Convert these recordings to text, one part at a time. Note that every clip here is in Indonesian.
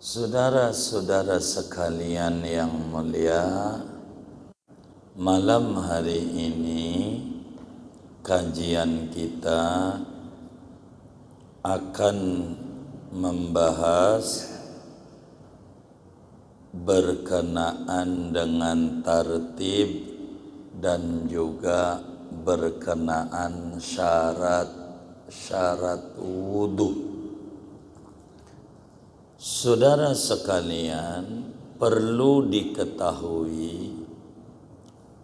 Saudara-saudara sekalian yang mulia, malam hari ini kajian kita akan membahas berkenaan dengan tartib dan juga berkenaan syarat wudu. Saudara sekalian, perlu diketahui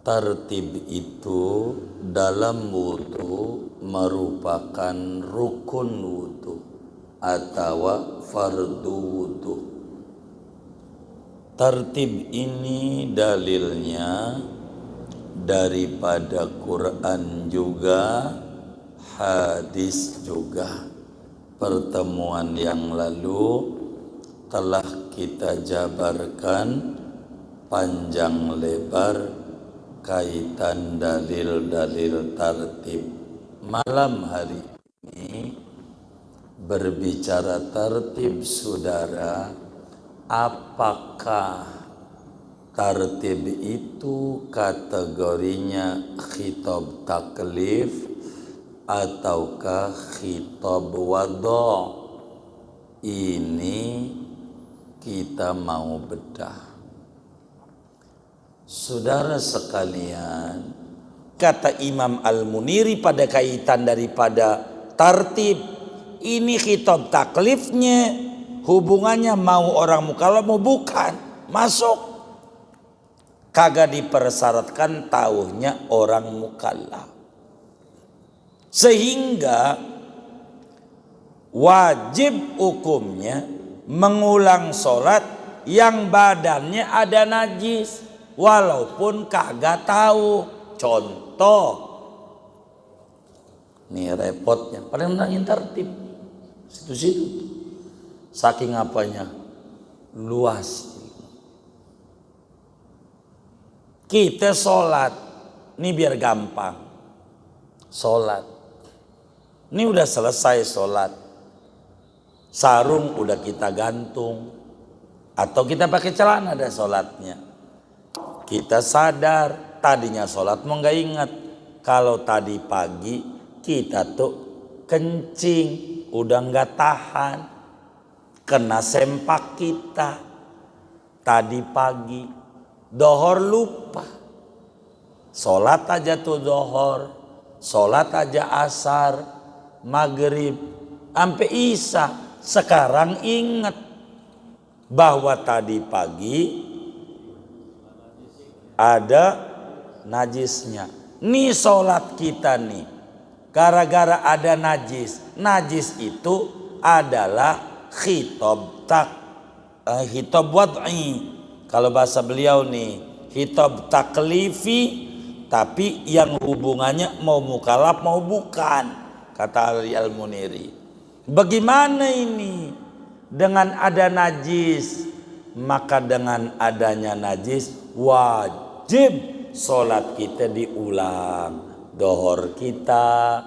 tartib itu dalam wudu merupakan rukun wudu atau fardu wudu. Tartib ini dalilnya daripada Quran juga, hadis juga. Pertemuan yang lalu telah kita jabarkan panjang lebar kaitan dalil-dalil tartib. Malam hari ini berbicara tartib, saudara. Apakah tartib itu kategorinya khitab taklif ataukah khitab wada'? Ini kita mau bedah. Saudara sekalian, kata Imam Al-Muniri pada kaitan daripada tartib, ini khitab taklifnya hubungannya mau orang mukallaf mau bukan, masuk. Kagak dipersyaratkan tauhnya orang mukallaf. Sehingga wajib hukumnya mengulang sholat yang badannya ada najis walaupun kagak tahu. Contoh, nih repotnya, pada nangin tartib situ-situ, saking apanya luas. Kita sholat, ini biar gampang. Sholat, ini udah selesai sholat, sarung udah kita gantung atau kita pakai celana ada sholatnya. Kita sadar tadinya sholat mau nggak ingat kalau tadi pagi kita tuh kencing udah nggak tahan, kena sempak kita tadi pagi. Dohor lupa, sholat aja tuh dohor, sholat aja asar, maghrib, sampai isya. Sekarang ingat bahwa tadi pagi ada najisnya. Nih sholat kita nih, gara-gara ada najis. Najis itu adalah khitab wad'i. Kalau bahasa beliau nih, khitab taklifi, tapi yang hubungannya mau mukallaf mau bukan, kata Ali Al-Muniri. Bagaimana ini dengan ada najis? Maka dengan adanya najis wajib sholat kita diulang. Dohor kita,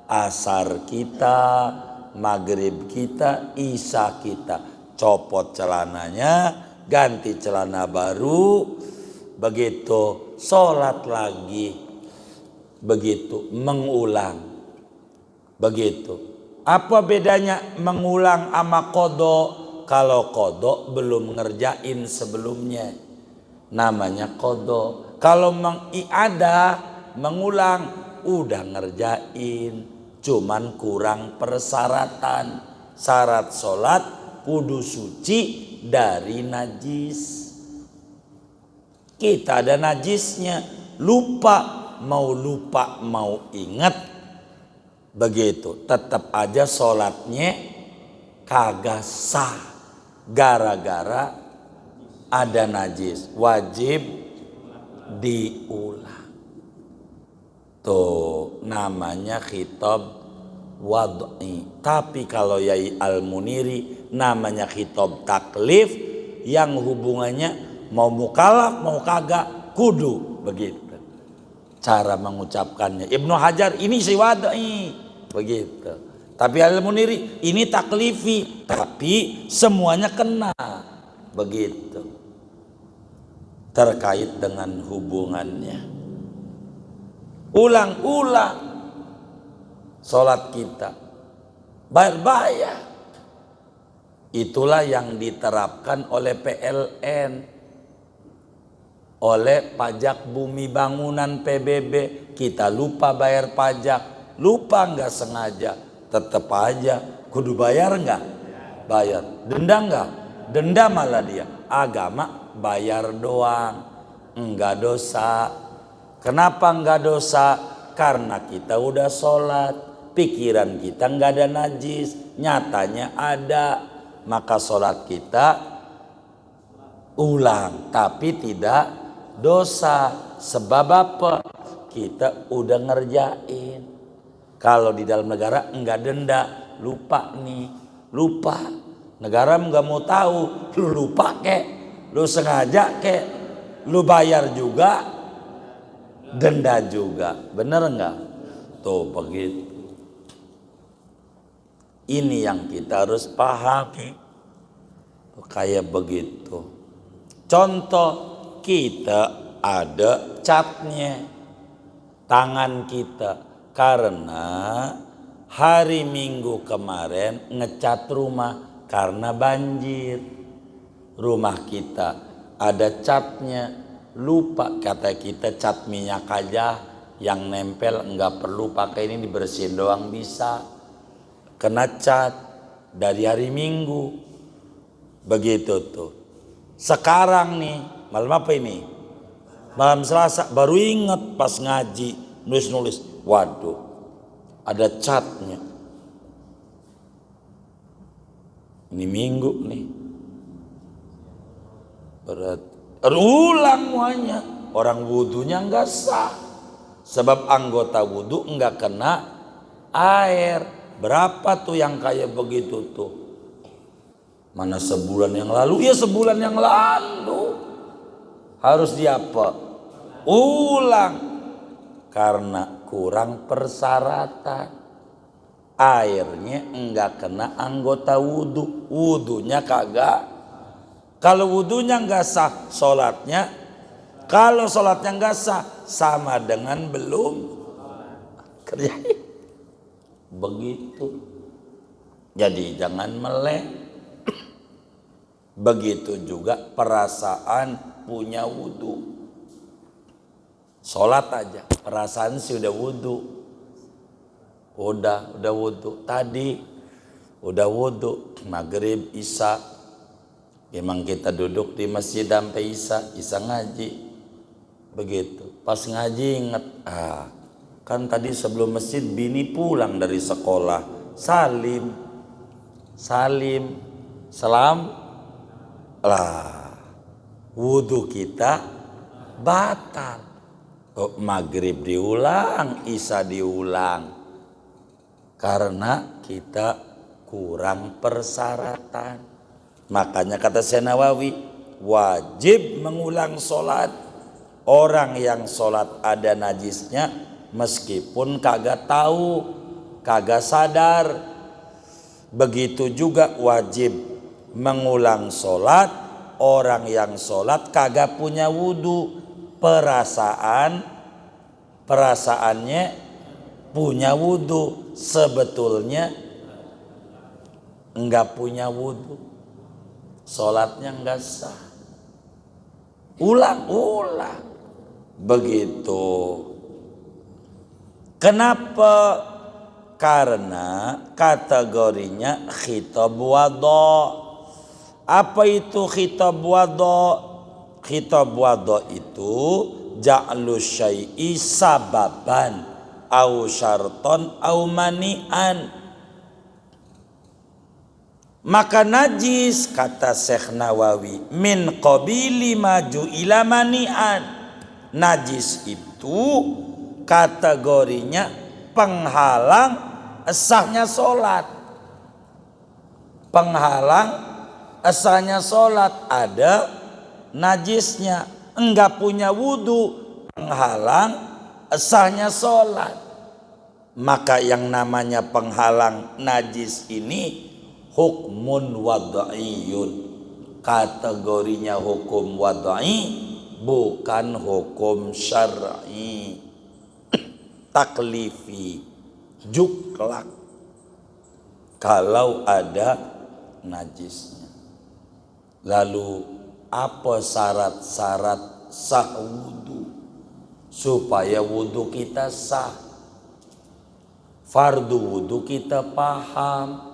asar kita, maghrib kita, isya kita. Copot celananya, ganti celana baru, begitu sholat lagi, begitu mengulang, begitu. Apa bedanya mengulang sama kodok? Kalau kodok belum ngerjain sebelumnya, namanya kodok. Kalau mengiadah, mengulang, udah ngerjain, cuman kurang persyaratan. Syarat sholat kudu suci dari najis. Kita ada najisnya, lupa mau ingat, begitu tetap aja sholatnya kagak sah gara-gara ada najis, wajib diulang. Tuh namanya khitab wad'i. Tapi kalau Yai Al-Muniri namanya khitab taklif, yang hubungannya mau mukallaf mau kagak kudu, begitu cara mengucapkannya. Ibnu Hajar ini si wad'i, begitu. Tapi al-muniri ini taklifi, tapi semuanya kena. Begitu. Terkait dengan hubungannya. Ulang-ulang sholat kita. Bayar-bayar. Itulah yang diterapkan oleh PLN. Oleh pajak bumi bangunan PBB. Kita lupa bayar pajak. Lupa nggak sengaja. Tetap aja kudu bayar nggak? Bayar. Denda nggak? Denda malah dia. Agama bayar doang, enggak dosa. Kenapa enggak dosa? Karena kita udah sholat, pikiran kita enggak ada najis, nyatanya ada. Maka sholat kita ulang, tapi tidak dosa. Sebab apa? Kita udah ngerjain. Kalau di dalam negara enggak denda, lupa nih, lupa. Negara enggak mau tahu, lu lupa kek, lu sengaja kek, lu bayar juga, denda juga, bener enggak? Tuh begitu. Ini yang kita harus pahami, kayak begitu. Contoh, kita ada catnya, tangan kita. Karena hari Minggu kemarin ngecat rumah karena banjir. Rumah kita ada catnya, lupa kata kita cat minyak aja yang nempel, enggak perlu pakai ini, dibersihin doang bisa. Kena cat dari hari Minggu. Begitu tuh. Sekarang nih, malam apa ini? Malam Selasa, baru inget pas ngaji, nulis-nulis. Waduh, ada catnya. Ini Minggu nih. Ulang semuanya. Orang wudhunya enggak sah. Sebab anggota wudhu enggak kena air. Berapa tuh yang kayak begitu tuh? Mana sebulan yang lalu? Ya sebulan yang lalu. Harus diapa? Ulang. Karena kurang persyaratan. Airnya enggak kena anggota wudhu. Wudhunya kagak. Kalau wudhunya enggak sah, sholatnya. Kalau sholatnya enggak sah, sama dengan belum kerjain. Begitu. Jadi jangan melek. Begitu juga perasaan punya wudhu. Sholat aja, perasaan sih udah wudhu. Udah wudhu. Tadi udah wudhu, maghrib, isya. Memang kita duduk di masjid sampai isya ngaji. Begitu. Pas ngaji inget, kan tadi sebelum masjid bini pulang dari sekolah. Salim. Salam. Lah. Wudhu kita batal. Maghrib diulang, isya diulang. Karena kita kurang persyaratan. Makanya kata Syekh Nawawi, wajib mengulang sholat. Orang yang sholat ada najisnya, meskipun kagak tahu, kagak sadar. Begitu juga wajib mengulang sholat. Orang yang sholat kagak punya wudhu. Perasaannya punya wudhu, sebetulnya enggak punya wudhu, sholatnya enggak sah. Ulang begitu. Kenapa? Karena kategorinya khitab wadha. Apa itu khitab wadha? Khitab wadha itu ja'lu syai'i sababan au syarton au mani'an. Maka najis kata Syekh Nawawi min qabili maju ila mani'an. Najis itu kategorinya penghalang sahnya sholat. Penghalang sahnya sholat ada najisnya, enggak punya wudhu, penghalang sahnya sholat. Maka yang namanya penghalang najis ini hukmun wad'iyun, kategorinya hukum wad'i, bukan hukum syar'i. Taklifi, juklak kalau ada najisnya. Lalu apa syarat-syarat sah wudu supaya wudu kita sah? Fardu wudu kita paham,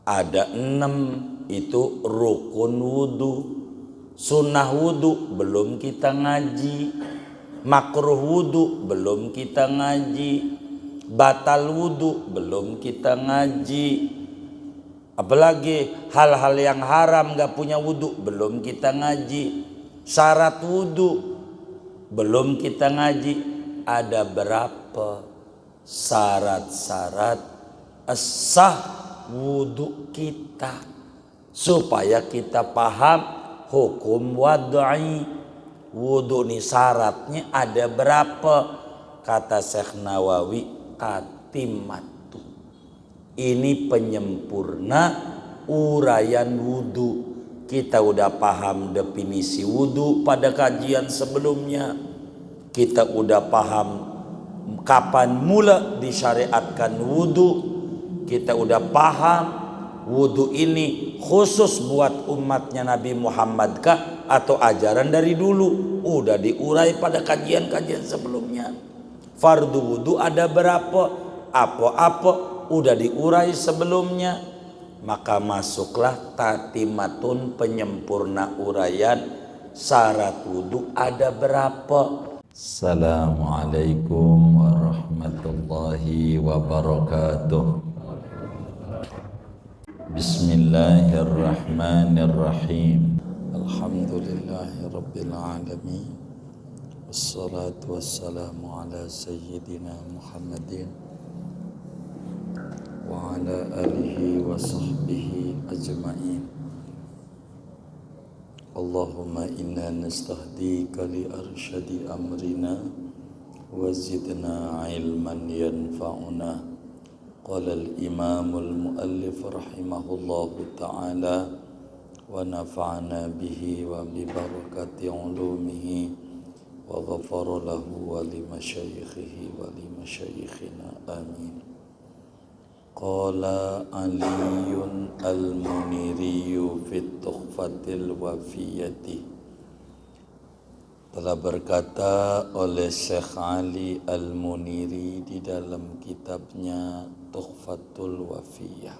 ada 6, itu rukun wudu. Sunnah wudu belum kita ngaji, makruh wudu belum kita ngaji, batal wudu belum kita ngaji, apalagi hal-hal yang haram gak punya wudu belum kita ngaji, syarat wudu belum kita ngaji. Ada berapa syarat-syarat sah wudu kita supaya kita paham hukum wad'i. Wudu ini syaratnya ada berapa? Kata Syekh Nawawi, tatimatu. Ini penyempurna uraian wudu. Kita udah paham definisi wudu pada kajian sebelumnya. Kita udah paham kapan mula disyariatkan wudu. Kita udah paham wudu ini khusus buat umatnya Nabi Muhammad kah atau ajaran dari dulu? Udah diurai pada kajian-kajian sebelumnya. Fardu wudu ada berapa? Apa-apa udah diurai sebelumnya. Maka masuklah tatimatun, penyempurna uraian syarat wudu ada berapa. Assalamualaikum warahmatullahi wabarakatuh. Bismillahirrahmanirrahim. Alhamdulillahi rabbil alamin. Wassalatu wassalamu ala sayyidina Muhammadin wa ala alihi wa sahbihi ajma'in. Allahumma inna nastahdika li arsyadi amrina wa zidna ilman yanfa'una. Qala al-imamul muallif rahimahullahu ta'ala wa nafa'ana bihi wa bi barakati ulumihi wa ghafara lahu wa li masyayikhihi wa li masyayikhina amin. Qala Aliyun al-Muniriyu fit Tuhfatil Wafiyati. Telah berkata oleh Syekh Ali Al-Muniri di dalam kitabnya Tuhfatul Wafiyah,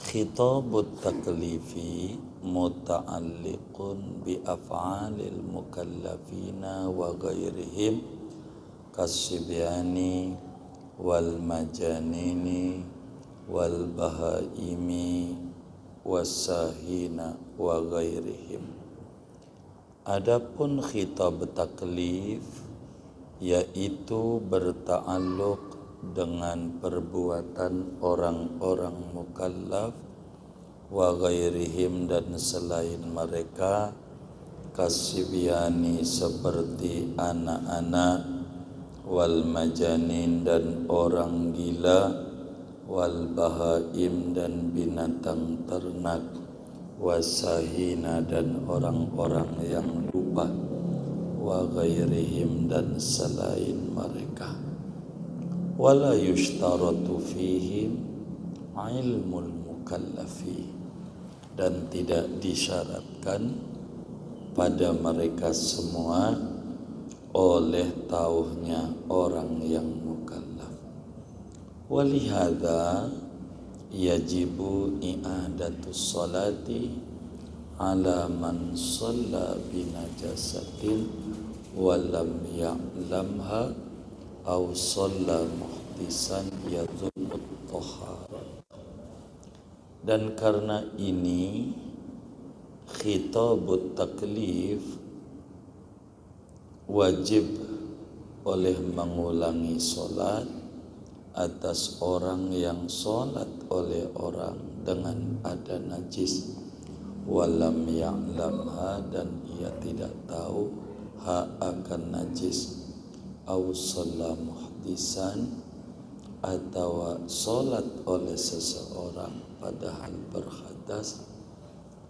khitabut taklifi muta'alliqun bi af'alil mukallafina wa ghairihim kasibyani wal majanini wal bahaimi wasahina wa ghairihim. Adapun khitab taklif yaitu berta'alluq dengan perbuatan orang-orang mukallaf wa ghairihim dan selain mereka, kasibyani seperti anak-anak, wal majanin dan orang gila, wal bahaim dan binatang ternak, wasahina dan orang-orang yang lupa, wa ghairihim dan selain mereka. Wala yushtaratu fihim ilmul mukallafi, dan tidak disyaratkan pada mereka semua oleh tauhnya orang yang mukallaf. Walihada yajibu i'adatus salati ala man shalla binajasatin walam ya'lamha aw shalla muhdisan yadhunnut taharat. Dan karena ini khitabut taklif wajib oleh mengulangi solat atas orang yang solat oleh orang dengan ada najis, walam ya'lamha dan ia tidak tahu akan najis, aw shalla ihtisan atau salat oleh seseorang padahal berhadas,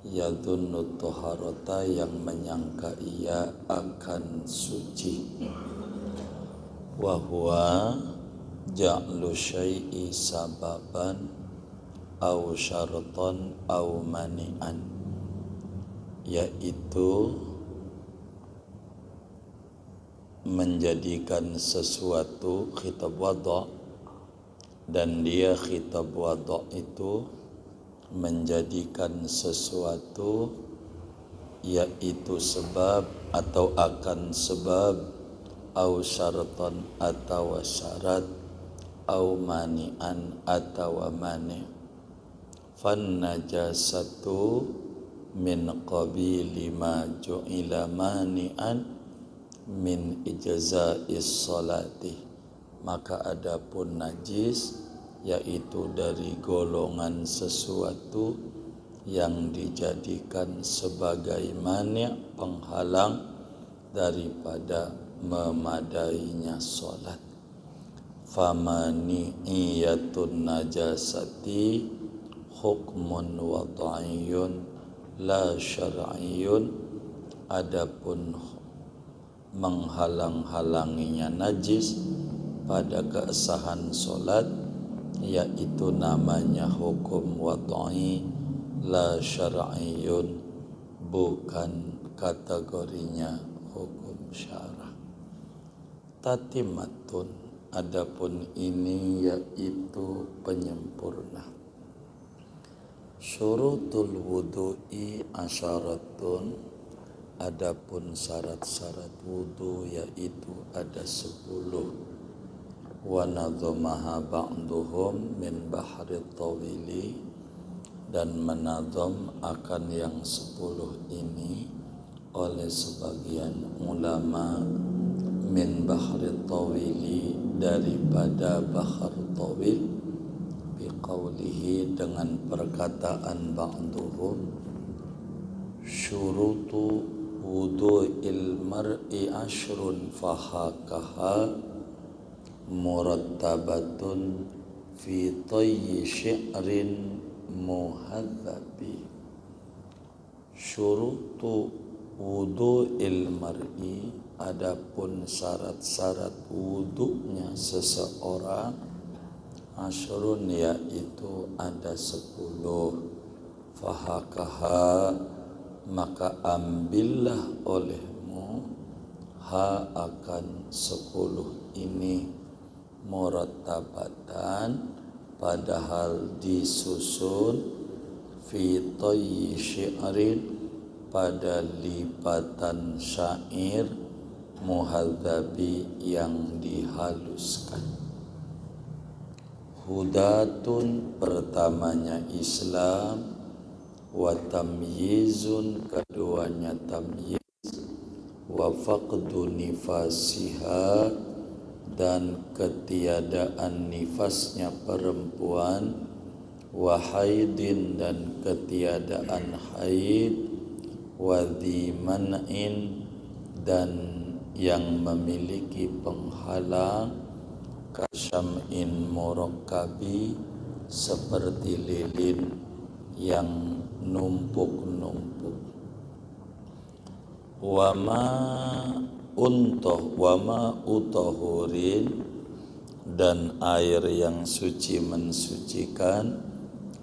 yadunnu taharata yang menyangka ia akan suci, wa huwa ja'lu syai'i sababan au syaratan au mani'an, yaitu menjadikan sesuatu khitab wadha, dan dia khitab wadha itu menjadikan sesuatu yaitu sebab atau akan sebab, au syaratan atau syarat, au mani'an atau mani'. Fan najasatu min qabili ma ju'ila mani'an min ijza'is salati, maka adapun najis yaitu dari golongan sesuatu yang dijadikan sebagai mani' penghalang daripada memadainya salat. Famani'iyatun najasati hukmun wad'iyun la syar'iyyun, adapun menghalang-halanginya najis pada keabsahan salat yaitu namanya hukum wad'i, la syar'iyyun, bukan kategorinya hukum syarah. Tatimatun, adapun ini yaitu penyempurna. Syurutul wudu'i asyaratun, adapun syarat-syarat wudu yaitu ada 10. Wa nadhamaha ba'duhum min bahri tawili, dan menadham akan yang 10 ini oleh sebagian ulama min bahri tawili, daripada bahar tawil, biqaulihi dengan perkataan ba'duhum, syurutu wudu'il mar'i ashrun fahakaha murattabatun fi tayyi syi'rin muhadzabi. Syurutu wudu'il mar'i, adapun syarat-syarat wudu'nya seseorang, ashrun yaitu ada 10. Fahakaha, maka ambillah olehmu ha akan 10 ini, murattabatan padahal disusun, fi tayyi syi'rin pada lipatan syair, muhadzabi yang dihaluskan. Hudatun, pertamanya Islam, wa tamyizun, keduanya tamyiz, wa faqdu nifasiha, dan ketiadaan nifasnya perempuan, wa haidin, dan ketiadaan haid, wa dhi man'in, dan yang memiliki penghalang, kasyam'in murakkabi, seperti lilin yang numpuk-numpuk. Wama utahurin, dan air yang suci mensucikan,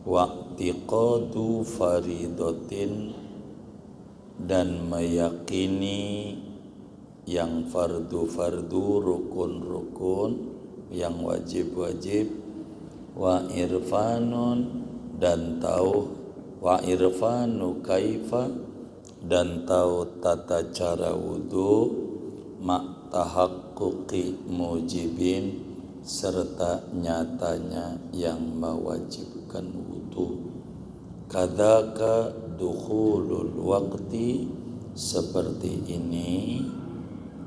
wa'tiqadu faridatin, dan meyakini yang fardu-fardu, rukun-rukun, yang wajib-wajib, wa irfanun, dan tahu, wa irfanu kaifa, dan tahu tata cara wudu, mak tahaqquqi mujibin, serta nyatanya yang mewajibkan wudu. Kadzaka dukhulul waqti, seperti ini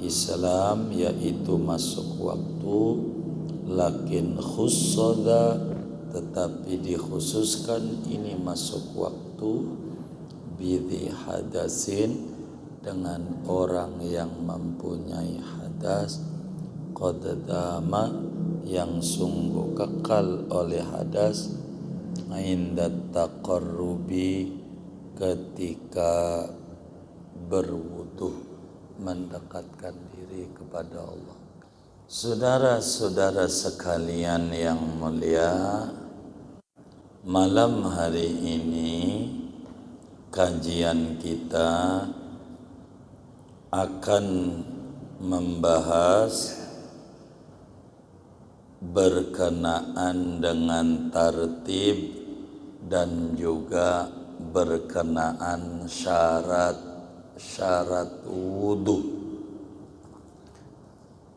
Islam yaitu masuk waktu, lakin khussada, tetapi dikhususkan ini masuk waktu, bidhi hadasin, dengan orang yang mempunyai hadas, qad dama yang sungguh kekal oleh hadas inda taqarrubi ketika berwudu mendekatkan diri kepada Allah. Saudara-saudara sekalian yang mulia, malam hari ini kajian kita akan membahas berkenaan dengan tartib dan juga berkenaan syarat wudu.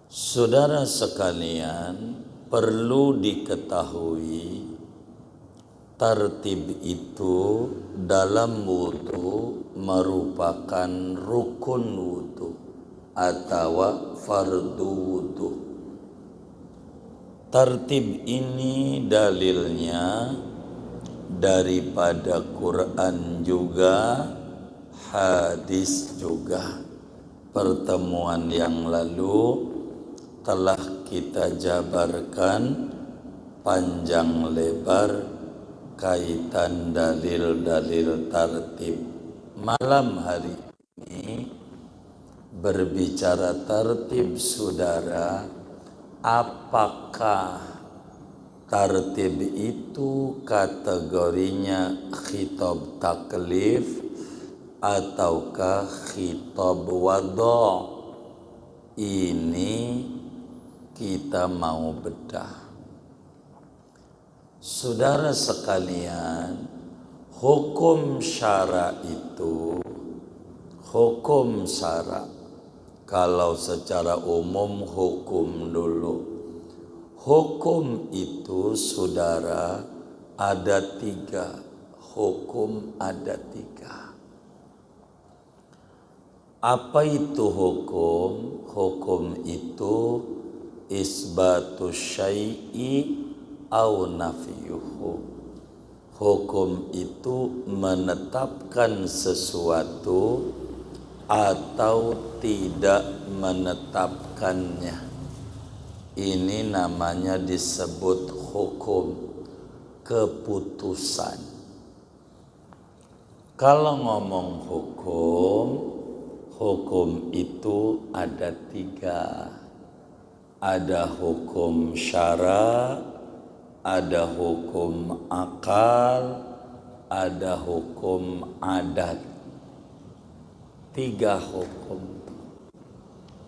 Saudara sekalian, perlu diketahui tartib itu dalam wudu merupakan rukun wudu atau fardu wudu. Tartib ini dalilnya daripada Quran juga, hadis juga. Pertemuan yang lalu telah kita jabarkan panjang lebar kaitan dalil-dalil tartib. Malam hari ini berbicara tartib, saudara. Apakah tartib itu kategorinya khitab taklif ataukah khitab wada'? Ini kita mau bedah. Saudara sekalian, hukum syara itu, hukum syara, kalau secara umum hukum dulu. Hukum itu, saudara, ada 3. Hukum ada 3. Apa itu hukum? Hukum itu isbatus syai'i au nafyuhu. Hukum itu menetapkan sesuatu atau tidak menetapkannya. Ini namanya disebut hukum, keputusan. Kalau ngomong hukum, hukum itu ada 3. Ada hukum syara, ada hukum akal, ada hukum adat. 3 hukum.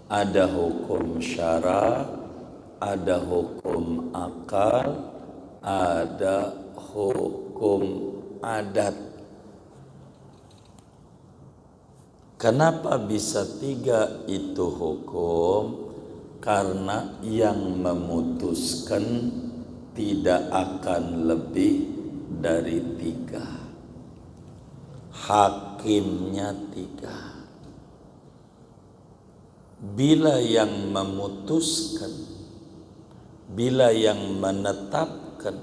Ada hukum syara, ada hukum akal, ada hukum adat. Kenapa bisa 3 itu hukum? Karena yang memutuskan tidak akan lebih dari 3. Hakimnya 3. Bila yang memutuskan, bila yang menetapkan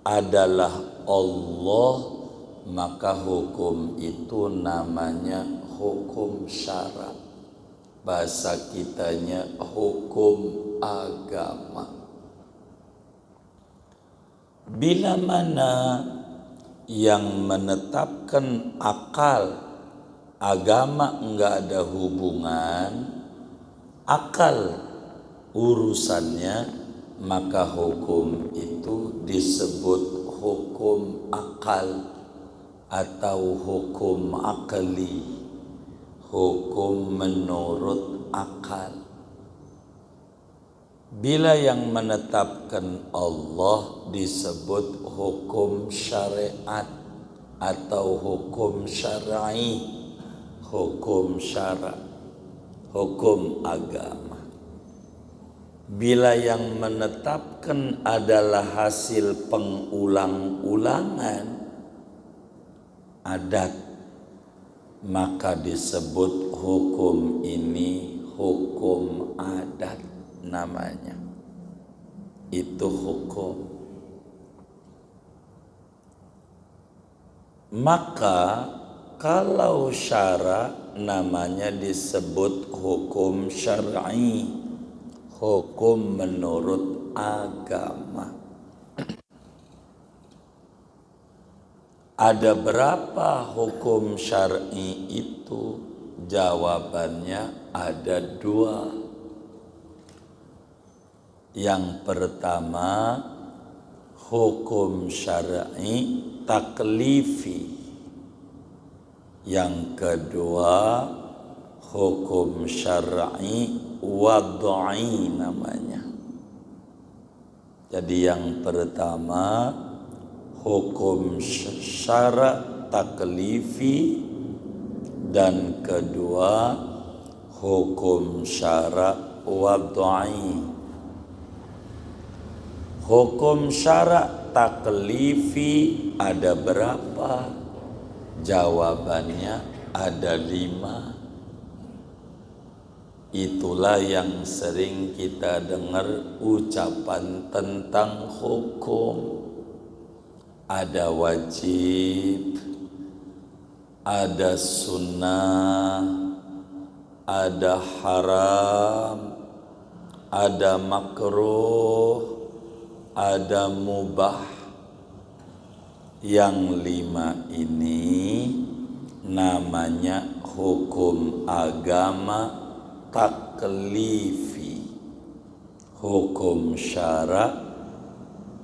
adalah Allah, maka hukum itu namanya hukum syara. Bahasa kitanya hukum agama. Bila mana yang menetapkan akal, agama enggak ada hubungan, akal urusannya, maka hukum itu disebut hukum akal atau hukum akli, hukum menurut akal. Bila yang menetapkan Allah disebut hukum syariat atau hukum syar'i, hukum syara, hukum agama. Bila yang menetapkan adalah hasil pengulang-ulangan adat, maka disebut hukum ini hukum adat namanya. Itu hukum. Maka kalau syara namanya disebut hukum syar'i, hukum menurut agama. Ada berapa hukum syar'i itu? Jawabannya ada 2. Yang pertama, hukum syar'i taklifi. Yang kedua, hukum syar'i wad'i namanya. Jadi yang pertama hukum syara' taklifi, dan kedua hukum syara' wad'i. Hukum syara' taklifi ada berapa? Jawabannya ada 5. Itulah yang sering kita dengar ucapan tentang hukum. Ada wajib, ada sunnah, ada haram, ada makruh, ada mubah. Yang 5 ini namanya hukum agama taklifi. Hukum syara'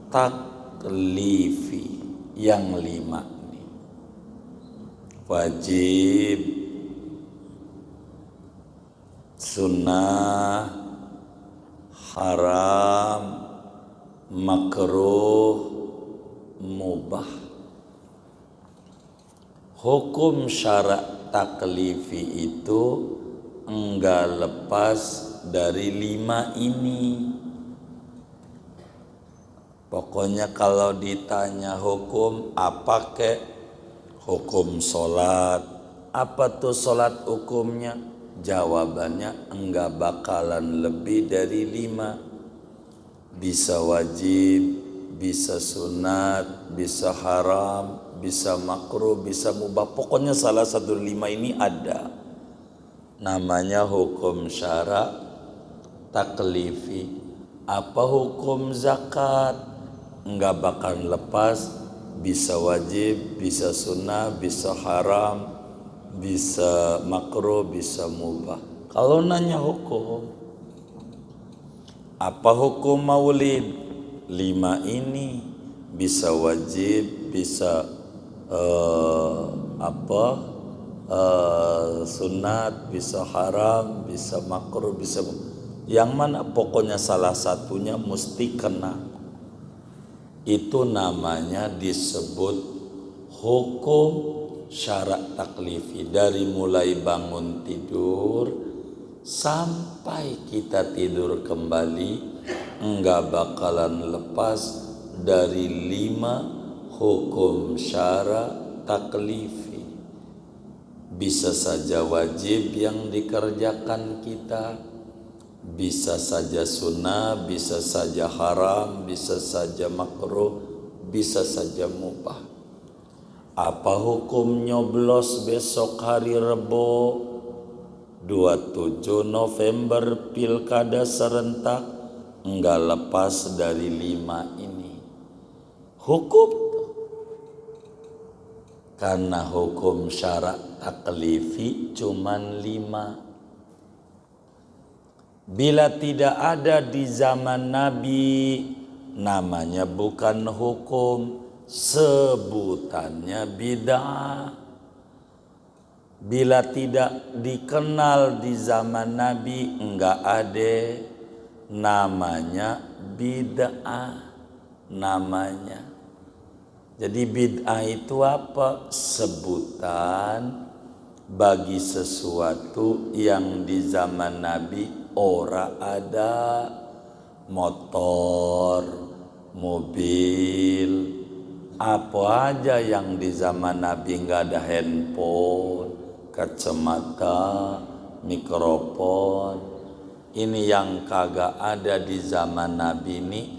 taklifi. Yang 5 ini wajib, sunnah, haram, makruh, mubah. Hukum syara' taklifi itu enggak lepas dari 5 ini. Pokoknya kalau ditanya hukum apa kek? Hukum sholat. Apa tuh sholat hukumnya? Jawabannya enggak bakalan lebih dari 5. Bisa wajib, bisa sunat, bisa haram, bisa makruh, bisa mubah. Pokoknya salah satu 5 ini ada. Namanya hukum syara' taklifi. Apa hukum zakat? Enggak bakal lepas, bisa wajib, bisa sunnah, bisa haram, bisa makruh, bisa mubah. Kalau nanya hukum, apa hukum maulid? 5 ini bisa wajib, bisa sunat, bisa haram, bisa makruh, bisa yang mana pokoknya salah satunya mesti kena. Itu namanya disebut hukum syara' taklifi. Dari mulai bangun tidur sampai kita tidur kembali enggak bakalan lepas dari 5 hukum syara' taklifi. Bisa saja wajib yang dikerjakan kita, bisa saja sunnah, bisa saja haram, bisa saja makruh, bisa saja mubah. Apa hukum nyoblos besok hari Rebo 27 November pilkada serentak? Enggak lepas dari 5 ini. Hukum, karena hukum syara' taklifi cuman 5. Bila tidak ada di zaman Nabi, namanya bukan hukum, sebutannya bid'ah. Bila tidak dikenal di zaman Nabi, enggak ada, namanya bid'ah namanya. Jadi bid'ah itu apa? Sebutan bagi sesuatu yang di zaman Nabi ora ada. Motor, mobil, apa aja yang di zaman Nabi nggak ada, handphone, kacamata, mikrofon. Ini yang kagak ada di zaman Nabi ini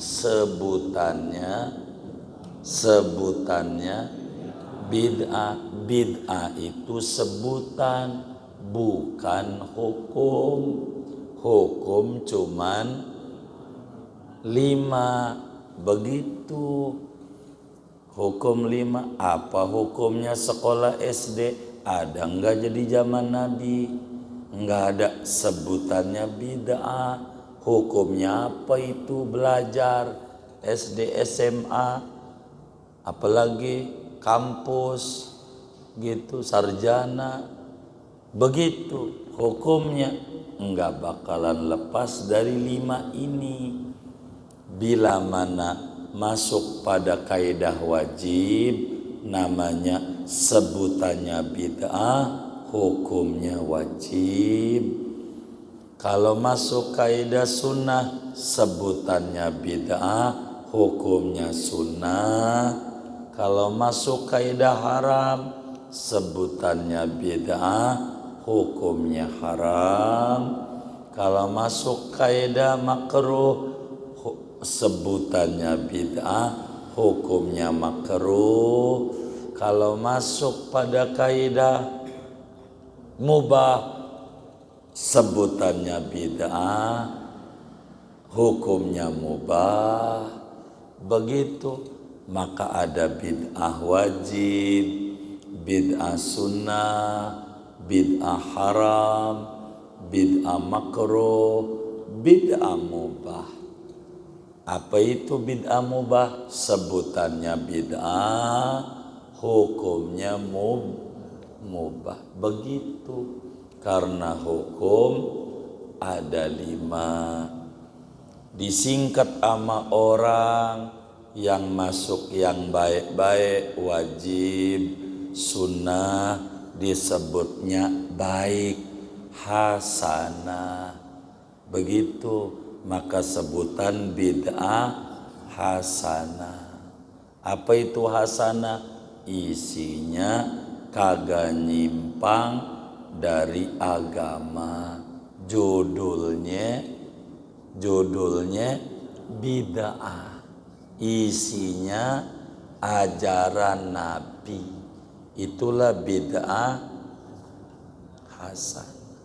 sebutannya bid'ah. Bid'ah itu sebutan, bukan hukum. Hukum cuman 5. Begitu. Hukum 5. Apa hukumnya sekolah SD? Ada enggak jadi zaman Nabi? Enggak ada. Sebutannya bid'ah. Hukumnya apa itu belajar SD, SMA, apalagi kampus gitu, sarjana. Begitu hukumnya. Enggak bakalan lepas dari 5 ini. Bila mana masuk pada kaidah wajib, namanya sebutannya bid'ah, hukumnya wajib. Kalau masuk kaidah sunnah, sebutannya bid'ah, hukumnya sunnah. Kalau masuk kaidah haram, sebutannya bid'ah, hukumnya haram. Kalau masuk kaidah makruh, sebutannya bid'ah, hukumnya makruh. Kalau masuk pada kaidah mubah, sebutannya bid'ah, hukumnya mubah. Begitu. Maka ada bid'ah wajib, bid'ah sunnah, bid'ah haram, bid'ah makruh, bid'ah mubah. Apa itu bid'ah mubah? Sebutannya bid'ah, hukumnya mubah. Begitu. Karena hukum ada 5. Disingkat sama orang yang masuk yang baik-baik wajib, sunnah disebutnya baik, hasanah. Begitu. Maka sebutan bid'ah hasanah. Apa itu hasanah? Isinya kagak nyimpang dari agama. Judulnya bid'ah. Isinya ajaran Nabi. Itulah bid'ah hasanah.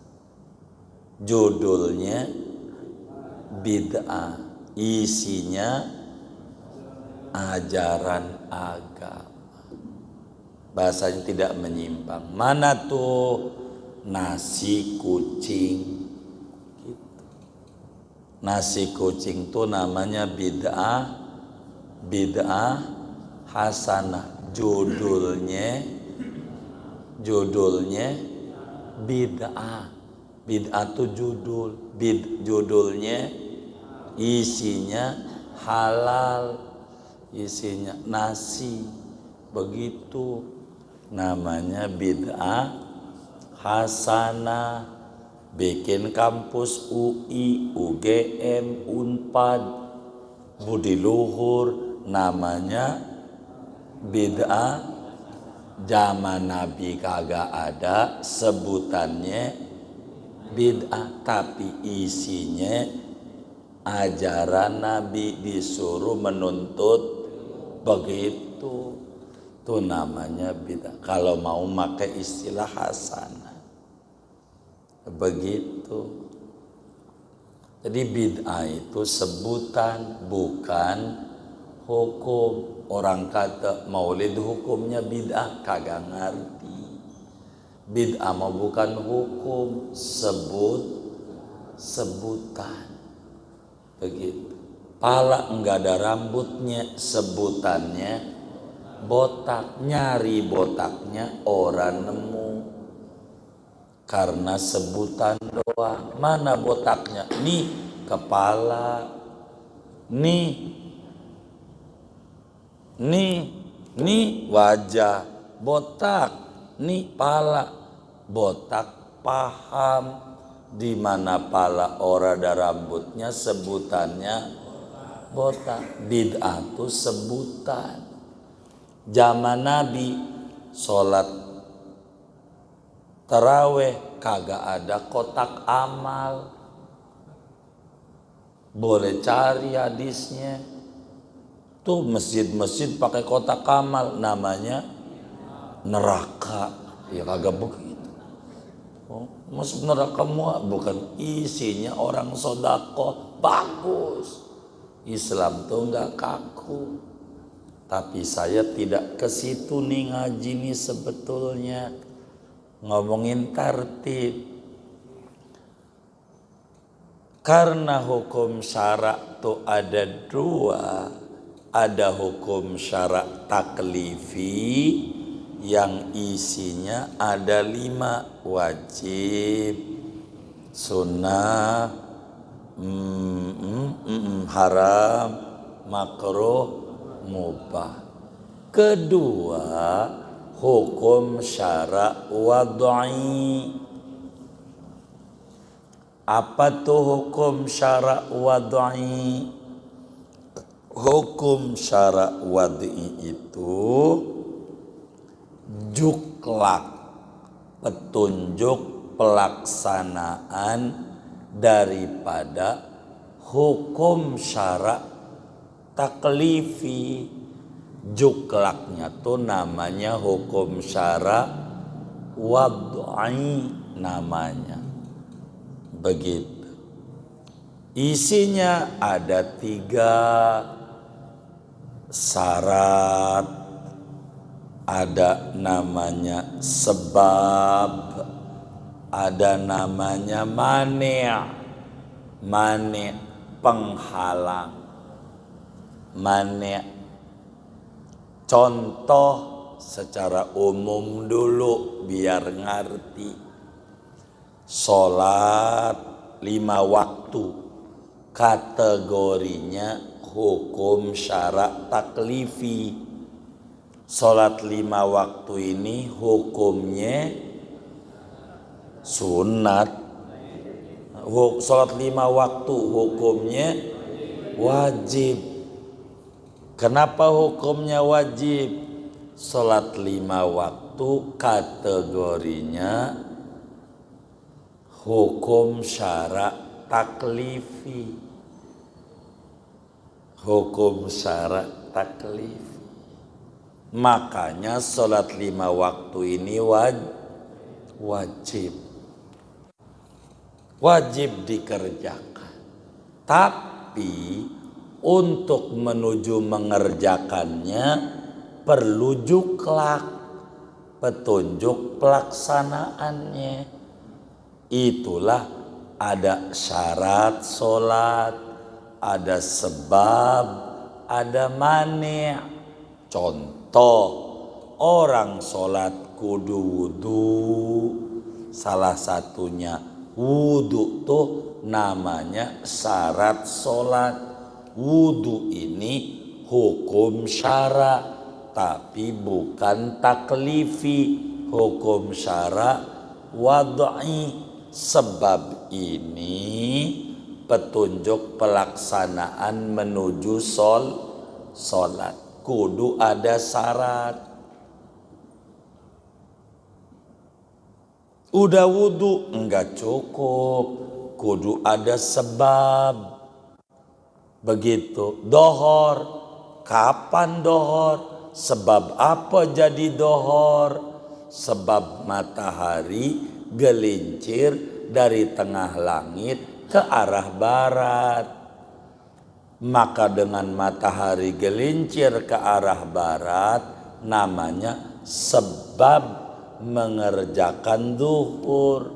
Judulnya bid'ah, isinya ajaran agama. Bahasanya tidak menyimpang. Mana tuh nasi kucing gitu. Nasi kucing tuh namanya bid'ah hasanah. Judulnya bid'ah. Bid'ah tuh judulnya, isinya halal, isinya nasi. Begitu. Namanya bid'ah hasanah. Bikin kampus UI, UGM, Unpad, Budi Luhur, namanya bid'ah. Zaman Nabi kagak ada, sebutannya bid'ah, tapi isinya ajaran Nabi, disuruh menuntut begitu. Itu namanya bid'ah. Kalau mau pakai istilah hasanah. Begitu. Jadi bid'ah itu sebutan, bukan hukum. Orang kata maulid hukumnya bid'ah, kagak ngerti. Bid'ah mah bukan hukum, sebutan. Begitu. Pala enggak ada rambutnya, sebutannya botak. Nyari botaknya orang nemu. Karena sebutan doang. Mana botaknya? Nih kepala. Nih wajah. Botak. Nih pala. Botak paham. Di mana pala orang ada rambutnya, sebutannya botak. Bid'ah itu sebutan. Zaman Nabi sholat taraweh kagak ada kotak amal. Boleh cari hadisnya. Tuh masjid-masjid pakai kotak amal, namanya neraka. Ya kagak begitu. Oh, masuk neraka semua, bukan, isinya orang sodako bagus. Islam tuh nggak kaku. Tapi saya tidak ke situ nih ngaji nih sebetulnya. Ngomongin tartib. Karena hukum syarak tuh ada dua. Ada hukum syarak taklifi yang isinya ada 5. Wajib, sunnah, haram, makruh, mubah. Kedua, hukum syarak wad'i. Apa tuh hukum syarak wad'i? Hukum syarak wad'i itu juklak, petunjuk pelaksanaan daripada hukum syarak taklifi. Juklaknya tuh namanya hukum syarak wad'i namanya. Begitu. Isinya ada 3 syarat, ada namanya sebab, ada namanya mani', penghalang. Mani', contoh secara umum dulu biar ngerti. Sholat 5 waktu kategorinya hukum syarak taklifi. Sholat 5 waktu ini hukumnya sunat. Sholat 5 waktu hukumnya wajib. Kenapa hukumnya wajib? Sholat 5 waktu kategorinya hukum syarak taklifi. Hukum syarak taklifi. Makanya sholat 5 waktu ini wajib. Wajib dikerjakan. Tapi untuk menuju mengerjakannya perlu juklak, petunjuk pelaksanaannya. Itulah ada syarat sholat, ada sebab, ada mani'. Contoh, orang sholat kudu wudu. Salah satunya wudu tuh namanya syarat sholat. Wudu ini hukum syarak tapi bukan taklifi, hukum syarak wad'i. Sebab ini petunjuk pelaksanaan menuju sholat. Kudu ada syarat. Udah wudu enggak cukup, kudu ada sebab. Begitu. Dohor, kapan dohor? Sebab apa jadi dohor? Sebab matahari gelincir dari tengah langit ke arah barat. Maka dengan matahari gelincir ke arah barat namanya sebab mengerjakan zuhur.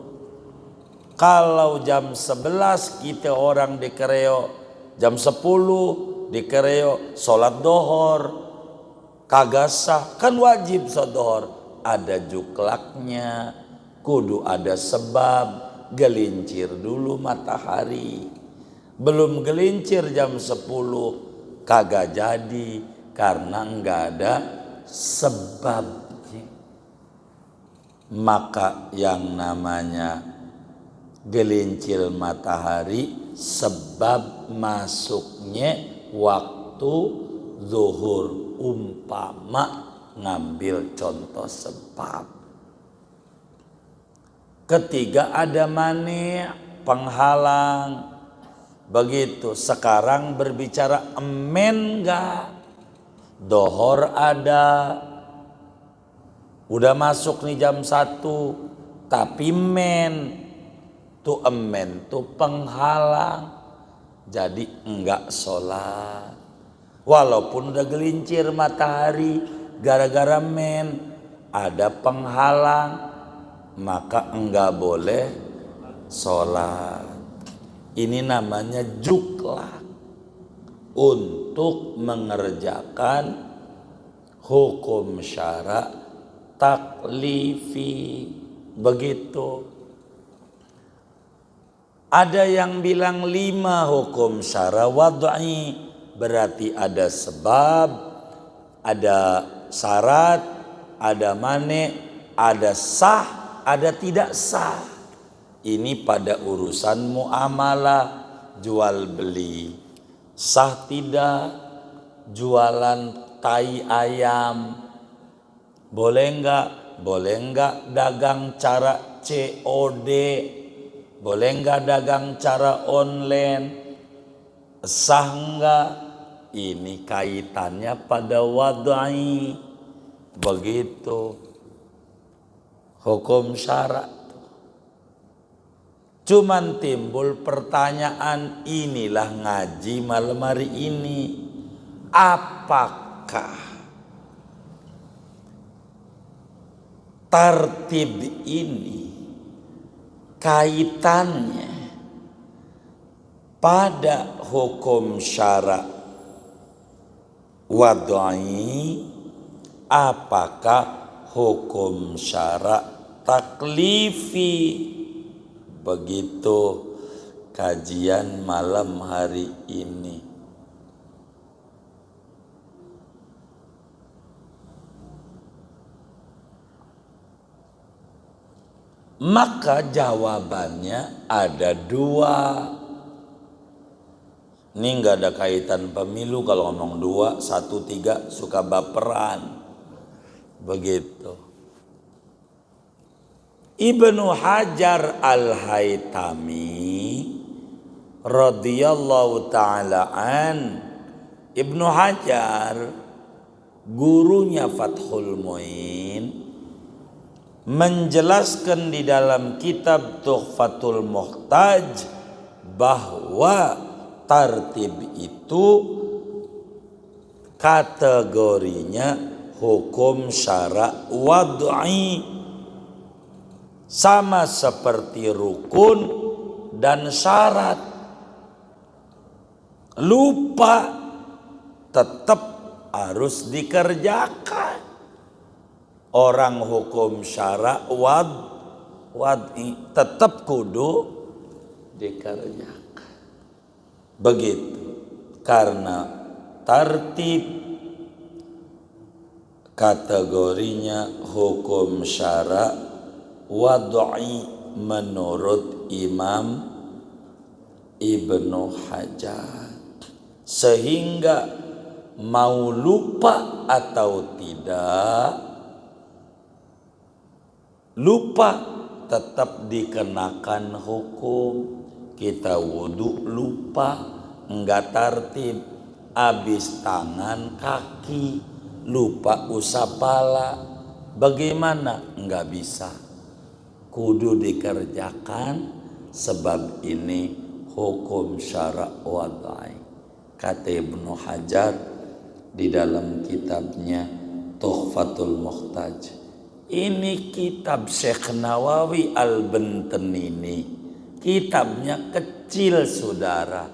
Kalau jam 11 kita orang di Kereo, jam 10 di Kereo sholat dohor, kagak sah. Kan wajib sholat dohor. Ada juklaknya, kudu ada sebab. Gelincir dulu matahari. Belum gelincir jam 10 kagak jadi karena enggak ada sebabnya. Maka yang namanya gelincir matahari sebab masuknya waktu zuhur, umpama ngambil contoh sebab. Ketiga ada mani', penghalang. Begitu. Sekarang berbicara emen enggak? Dohor ada. Udah masuk nih jam 1. Tapi men. Tuh emen tuh penghalang. jadi enggak sholat. Walaupun udah gelincir matahari, gara-gara ada penghalang, maka enggak boleh sholat. Ini namanya juklak untuk mengerjakan hukum syara taklifi. Begitu. Ada yang bilang 5 hukum syara wad'i, berarti ada sebab, ada syarat, ada mane, ada sah, ada tidak sah. Ini pada urusan muamalah, jual beli. Sah tidak jualan tai ayam? Boleh enggak? Boleh enggak dagang cara COD? Boleh enggak dagang cara online? Sah enggak? Ini kaitannya pada wad'i. Begitu hukum syarat. Cuman timbul pertanyaan, inilah ngaji malam hari ini. Apakah tartib ini kaitannya pada hukum syara wad'i, apakah hukum syara taklifi? Begitu kajian malam hari ini. Maka jawabannya ada 2. Ini nggak ada kaitan pemilu. Kalau ngomong 2, 1, 3 suka baperan. Begitu. Ibnu Hajar Al-Haytami radhiyallahu ta'ala an. Ibnu Hajar gurunya Fathul Muin menjelaskan di dalam kitab Tuhfatul Muhtaj bahwa tartib itu kategorinya hukum syara wad'i, sama seperti rukun dan syarat. Lupa tetap harus dikerjakan. Orang hukum syara wad'i tetap kudu dikerjakan. Begitu. Karena tartib kategorinya hukum syara wad'i menurut Imam Ibnu Hajar. Sehingga mau lupa atau tidak, lupa tetap dikenakan hukum. Kita wudu lupa, enggak tartib, habis tangan kaki, lupa usap pala, bagaimana? Enggak bisa, kudu dikerjakan, sebab ini hukum syara wad'i. Kata Ibnu Hajar di dalam kitabnya Tuhfatul Muhtaj. Ini kitab Syekh Nawawi Al-Banten ini. Kitabnya kecil saudara,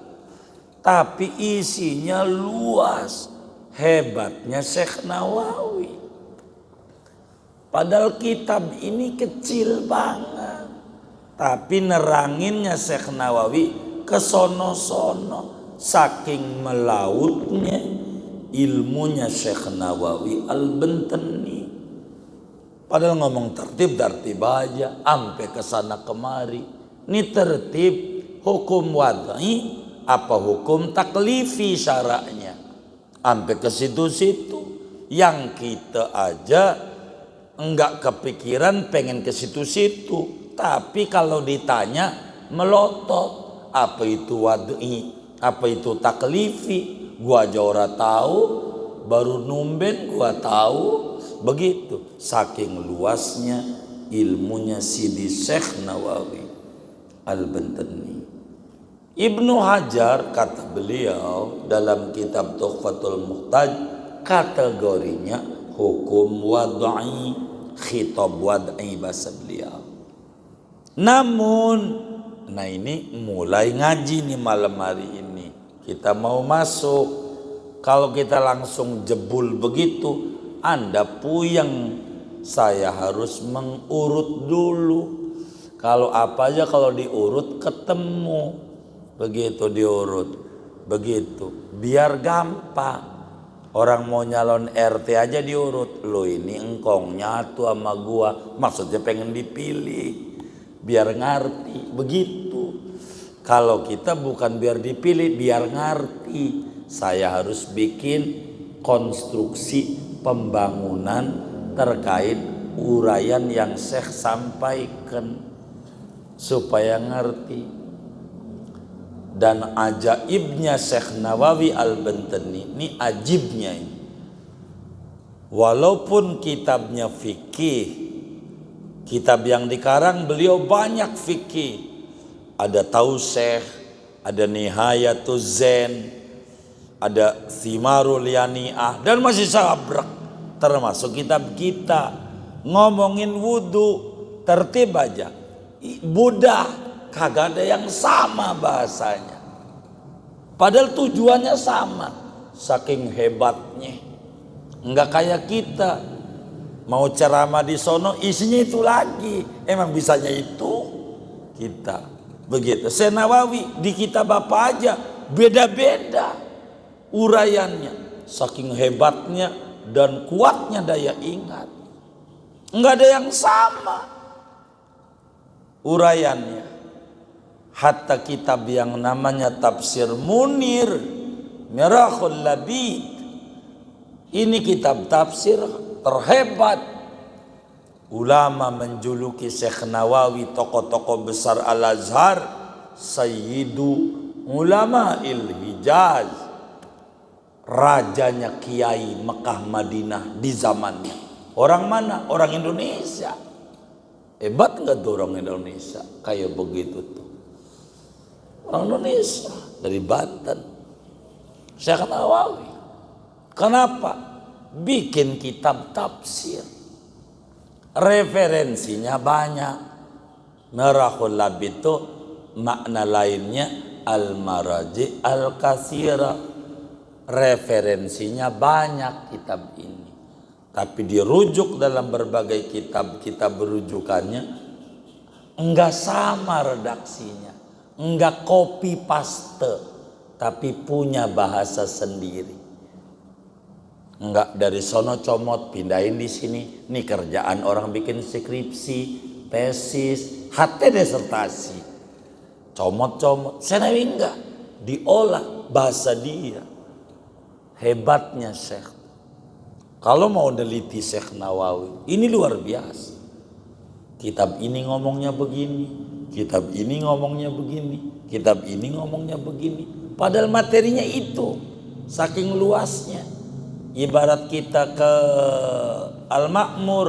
tapi isinya luas. Hebatnya Syekh Nawawi. Padahal kitab ini kecil banget, tapi neranginnya Syekh Nawawi kesono-sono, saking melautnya ilmunya Syekh Nawawi Al-Bantani. Padahal ngomong tertib aja, ampe kesana kemari. Ini tertib hukum wad'i apa hukum taklifi syara'nya, ampe ke situ-situ. Yang kita aja enggak kepikiran pengen ke situ-situ, tapi kalau ditanya melotot, apa itu wad'i, apa itu taklifi, gua aja ora tahu, baru numben gua tahu. Begitu saking luasnya ilmunya Sidi Syekh Nawawi Al-Bantani. Ibnu Hajar kata beliau dalam kitab Tuhfatul Muhtaj, kategorinya hukum wad'i, khitab wad'i bahasa beliau. Namun, nah ini mulai ngaji nih malam hari ini. Kita mau masuk. Kalau kita langsung jebul begitu, Anda puyeng. Saya harus mengurut dulu. Kalau apa aja kalau diurut ketemu. Begitu diurut. Begitu. Biar gampang. Orang mau nyalon RT aja diurut. Lo ini engkong nyatu sama gua. Maksudnya pengen dipilih. Biar ngerti. Begitu. Kalau kita bukan biar dipilih, biar ngerti. Saya harus bikin konstruksi pembangunan terkait uraian yang Syekh sampaikan. Supaya ngerti. Dan ajaibnya Syekh Nawawi Al-Bantani ini ajibnya ini. Walaupun kitabnya fikih, kitab yang dikarang beliau banyak fikih. Ada Tausih, ada Nihayatuz Zain, ada Thimarul Yani'ah, dan masih sabrek. Termasuk kitab kita ngomongin wudu, tertib aja. Buddha kagak ada yang sama bahasanya. Padahal tujuannya sama. Saking hebatnya. Enggak kayak kita. Mau ceramah di sono isinya itu lagi. Emang bisanya itu kita. Begitu. Syekh Nawawi di kitab apa aja beda-beda uraiannya. Saking hebatnya dan kuatnya daya ingat. Enggak ada yang sama uraiannya. Hatta kitab yang namanya Tafsir Munir, Mirakhul Labid, ini kitab tafsir terhebat. Ulama menjuluki Syekh Nawawi, tokoh-tokoh besar Al-Azhar, Sayyidu Ulama Il-Hijaz, rajanya kiai Mekah Madinah di zamannya. Orang mana? Orang Indonesia. Hebat nggak tuh orang Indonesia? Kayak begitu tuh. Orang Indonesia dari Banten. Syekh Nawawi. Kenapa? Bikin kitab tafsir. Referensinya banyak. Mirakhul Labid itu makna lainnya al-maraji al-katsira. Referensinya banyak kitab ini. Tapi dirujuk dalam berbagai kitab-kitab rujukannya enggak sama redaksinya. Enggak copy paste, tapi punya bahasa sendiri. Enggak dari sono comot pindahin di sini. Ini kerjaan orang bikin skripsi, tesis, HT disertasi. Comot-comot. Senawi enggak diolah bahasa dia. Hebatnya Syekh. Kalau mau neliti Syekh Nawawi, ini luar biasa. Kitab ini ngomongnya begini, kitab ini ngomongnya begini, kitab ini ngomongnya begini. Padahal materinya itu saking luasnya. Ibarat kita ke Al-Makmur,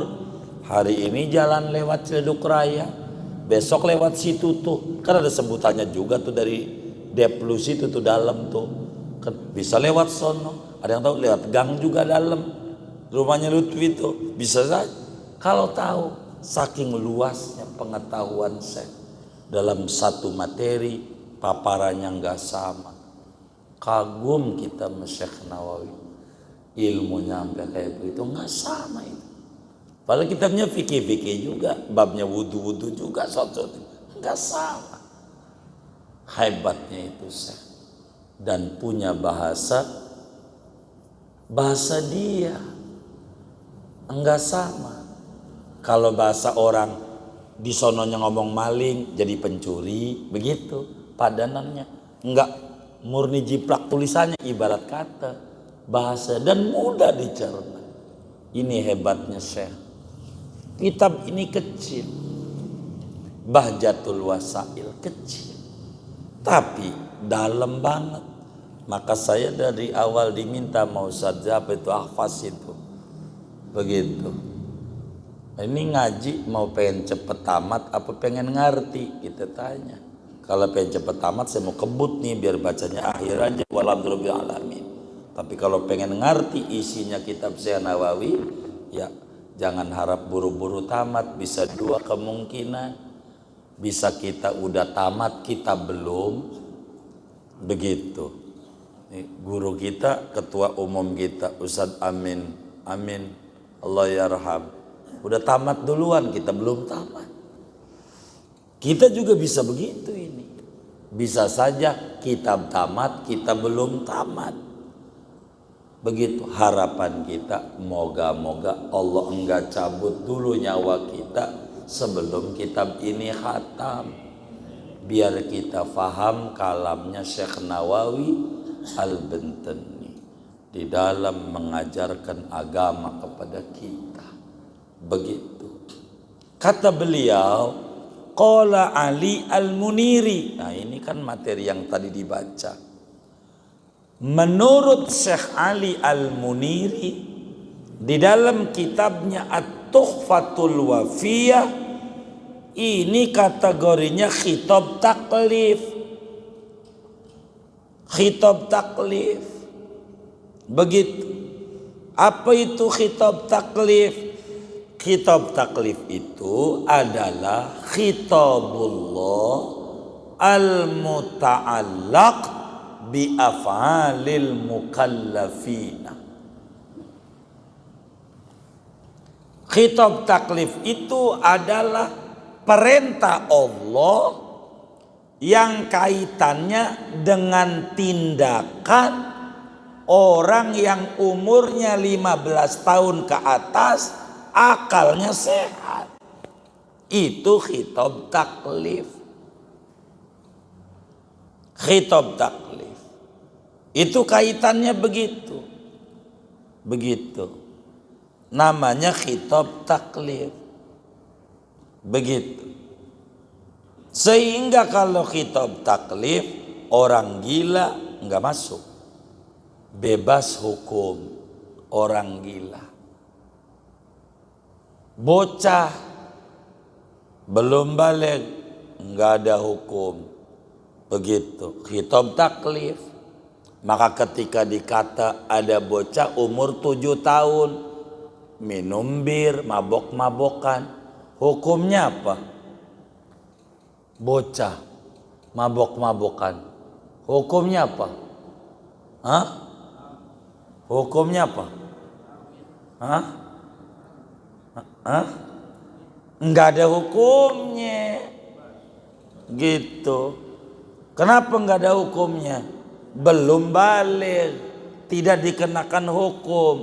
hari ini jalan lewat Ciledug Raya, besok lewat situ tuh. Kan ada sebutannya juga tuh dari Deplus itu tuh dalam tuh. Kan bisa lewat sono. Ada yang tahu lewat gang juga dalam. Rumahnya Lutfi itu bisa saja. Kalau tahu. Saking luasnya pengetahuan saya dalam satu materi, paparannya nggak sama. Kagum kita sama Syekh Nawawi, ilmunya sampai kayak begitu nggak sama itu. Padahal kitabnya fikih-fikih juga, babnya wudu-wudu juga, nggak sama. Hebatnya itu Syekh, dan punya bahasa dia nggak sama. Kalau bahasa orang di sononya ngomong maling jadi pencuri, begitu padanannya. Enggak murni jiplak tulisannya, ibarat kata bahasa dan mudah dicerna. Ini hebatnya Syekh. Kitab ini kecil, Bahjatul Wasail kecil, tapi dalam banget. Maka saya dari awal diminta mau Ustaz apa itu ahfaz itu, begitu. Ini ngaji mau pengen cepet tamat apa pengen ngerti, kita tanya. Kalau pengen cepet tamat, saya mau kebut nih biar bacanya akhir aja. Walhamdulillah alamin. Tapi kalau pengen ngerti isinya kitab Syekh Nawawi, ya jangan harap buru-buru tamat. Bisa dua kemungkinan. Bisa kita udah tamat, kita belum. Begitu. Nih, guru kita, ketua umum kita, Ustadz Amin. Amin. Allah yarham. Udah tamat duluan, kita belum tamat. Kita juga bisa begitu ini. Bisa saja kitab tamat, kita belum tamat. Begitu harapan kita, moga-moga Allah enggak cabut dulu nyawa kita sebelum kitab ini khatam. Biar kita faham kalamnya Syekh Nawawi Al-Bantani di dalam mengajarkan agama kepada kita. Begitu. Kata beliau, Qala Ali Al-Muniri. Nah, ini kan materi yang tadi dibaca. Menurut Syekh Ali Al-Muniri di dalam kitabnya At-Tuhfatul Wafiyah, ini kategorinya khitab taklif. Khitab taklif. Begitu. Apa itu khitab taklif? Khitab taklif itu adalah khitabullah al-muta'allaq bi af'alil mukallafina. Khitab taklif itu adalah perintah Allah yang kaitannya dengan tindakan orang yang umurnya 15 tahun ke atas, akalnya sehat. Itu khitab taklif. Khitab taklif. Itu kaitannya begitu. Begitu. Namanya khitab taklif. Begitu. Sehingga kalau khitab taklif, orang gila enggak masuk. Bebas hukum orang gila. Bocah belum balik, enggak ada hukum. Begitu, khitab taklif. Maka ketika dikata ada bocah umur 7 tahun minum bir, mabok-mabokan, hukumnya apa? Bocah mabok-mabokan, hukumnya apa? Hah? Hukumnya apa? Hah? Hah? Enggak ada hukumnya. Gitu. Kenapa enggak ada hukumnya? Belum balik, tidak dikenakan hukum.